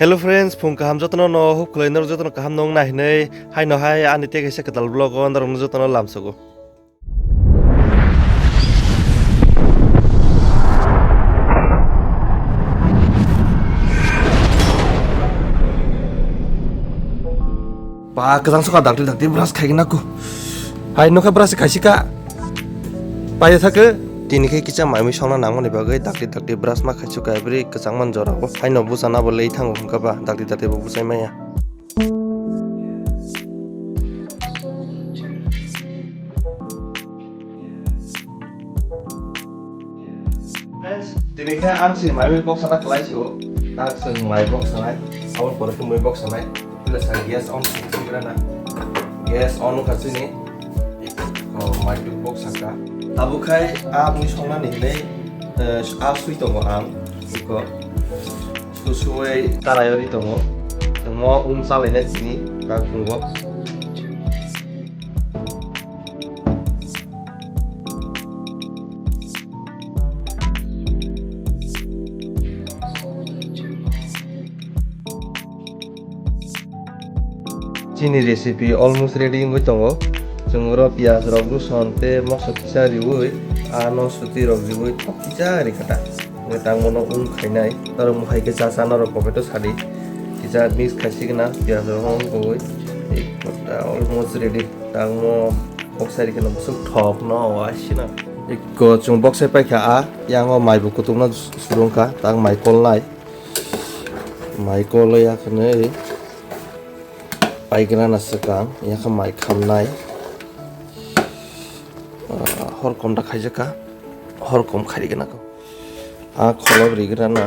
Hello friends, phung kaham jotono no hub khulainor jotono kaham nong na hinai hai no hai ani te kaisa ketal vlog on darong jotono lamsago. Ba kazang soka dakti brush khaigina ko. Hai no kha brush khaisika. Pai thake tini khai kicha maimi songna nangmani bagai dakti brush ma khaichu ka every kachang man jora ko. Hai no busana bo lei thango hungka ba dakti bo busai maya. Tini khai ang si maimi box sana kelai siu. Tak seng mai box sana. Awal pore tu mai box sana. Plus gas on sigurana. Gas on kasini. Oh my box saka. Abu khai a mui songna ni nei a sui tongo ang iko susuai tarayori tongo mo salene sini ka kungo chini recipe almost ready ngoi tongo jungro piaz rok ruson te mokso kisa riwoi ano suti rok riwoi top kisa ri kata ngetang mono khainai taro mukhai ke chasa naro popeto sadi kisa mix khasigna piaz rok goi ekta almost ready tangmo boxari kana busuk thok no wasina ekko chung boxai paikha a yango maibu kutungna surungka tang maikol nai maikol ya khane paigna na sakang ya kha mai khamnai horkom da khaijaka horkom khaigena ko a kholob rigrana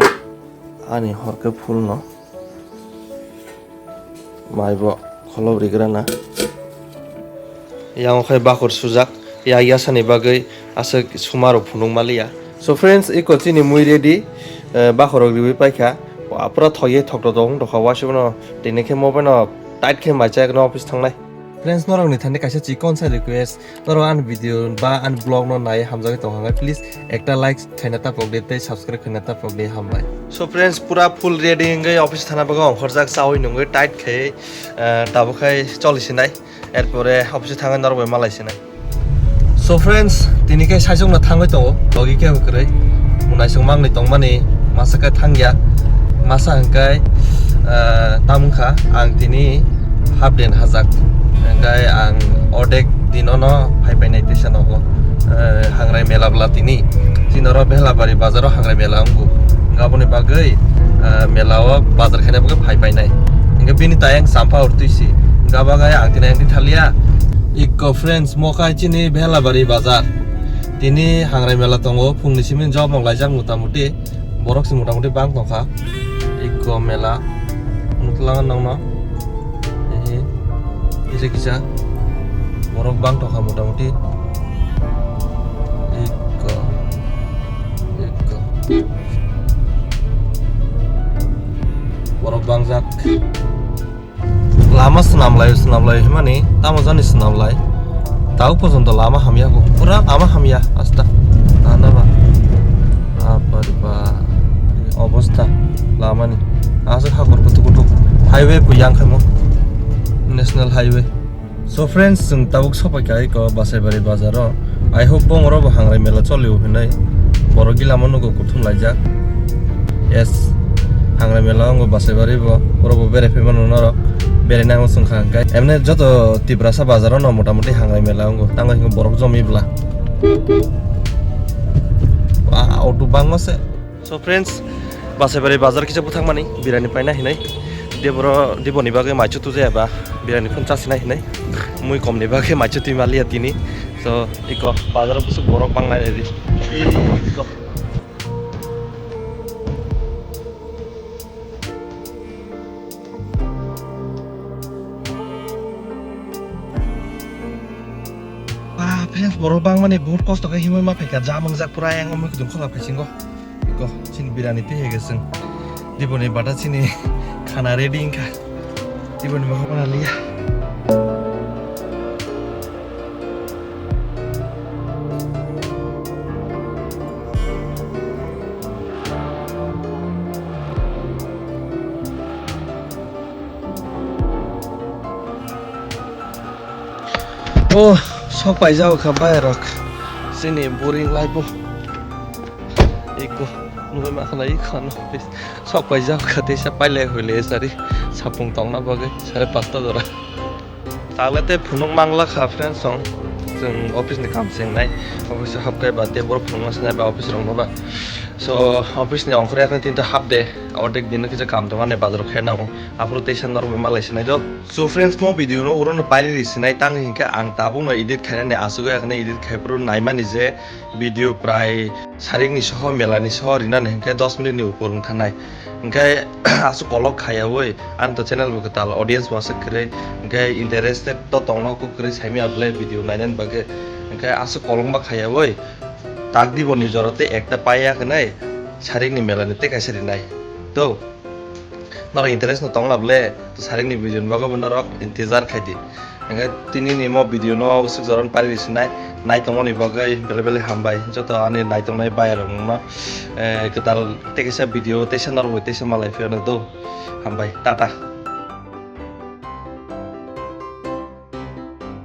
ani horke phul no maibo kholob rigrana yang khai bakhor sujak ya yasani bagai asa sumaro phunung malia so friends iko chini mui ready bakhorok riwi paikha apra thoye thokto dong dokha wasibno tinekhe mobano tight khe machak no office thangnai friends norong ni thane kaisa chikon sa request norong an video ba an blog no nai hamjagai tonghangai please ekta like khaina ta pogde te subscribe khaina ta pogde hambai so friends pura full ready ngai office thana baga onkhorjak chawi nungoi tight khai tabo khai cholisinai erpore office thangai norbai malaisinai so friends tini kai saijong na thangoi tongo logi ke krai munai sung mangnai tongmani masa kai thangya masa hangkai tamungkha ang tini half den hajak Enggak ang odek dinono pai pai naik desa nopo hangrai mela belatini sinoro bela bari bazaro hangrai mela anggu enggak boleh bagai melawa bazar kena bagai pai pai naik enggak bini tayang sampah urtuisi enggak bagai ang tina yang dithalia ikko friends mokai cini bela bari bazar tini hangrai mela tongo phungni simin job monglajak mutamuti borok si mutamuti bang tongkha ikko mela unutulangan nongno kisah borok bang toka mudah-mudahan iko borok bang jak lama senam lay mana tamu jani senam lay tahu pun lama hamia ko pura lama hamia asta nana ba apa riba obasta lama nih asal hakor kutuk highway pu yang kamu national highway so friends jeng tabuk sopai kai ko basaibari bazaro I hope bongoro bo hangrai mela choliu hinai borogi lamano go kuthum laijak yes hangrai mela ngo basaibari bo borobo bere phemano noro bere nango sungkha kai emne joto tibrasa bazaro no motamoti hangrai mela ngo tango hingo borok jomi bla auto bangose so friends basaibari bazar kicha buthang mani birani paina hinai deboni bagai machu tu jeba birani pun chasina hinai mui komni bagai machu tu malia tini so iko bazar busuk borok bangnai dedi iko friends borok bang mani बहुत कष्ट kai himoi ma pheka jamang jak pura yang omoi kudum khola phaisingo iko chin birani te hegesing diboni bata chini khana ready ingka diboni ma khona liya Oh, sok pai jau kha bai rok. Sini boring lai bo. Iko, nuai ma khala I khan. Sok pai jau kha te sa pai le hole sari. Sapung tong na bagai. Sare pasta dora. Taglete phunung mangla kha friends song. Jeng office ni kam seng nai. Office hab kai ba te bor phunung mas nai ba office rong no ba. So office ni ongkre akne tinta hab de. Ordek din kisa kam to mane bazar khe na. Apro te san nor malai sinai do. So friends mo video no uron pairi sinai tang hinka ang tabung no edit khaina ne asugo akne edit khaipro naimani je video prai saring ni soho melani soho rina ne hinka 10 minute ni upor thanai. Hinka asu kolok khaya oi an to channel bu tal audience wasa kre hinka interested to tongno ku kre saimi aple video nainan bage hinka asu kolong ba khaya oi tak দিব নিজরতে একটা পাইয়া নাই সারিংনি মেলানিতে কাইসারি নাই তো নর interest ন তং লাবলে তো সারিংনি video বাগো বনরক ইন্তেজার খাইদি এঙ্গে তিনি নিমো ভিডিও ন অবশ্য জরন পারিস নাই নাই তং নি বাগাই বেলে বেলে হামবাই যত আনি নাই তং নাই বাইর ন কতাল তেকেসা ভিডিও তেসা নর হইতেসা মালাই ফেনো তো হামবাই টাটা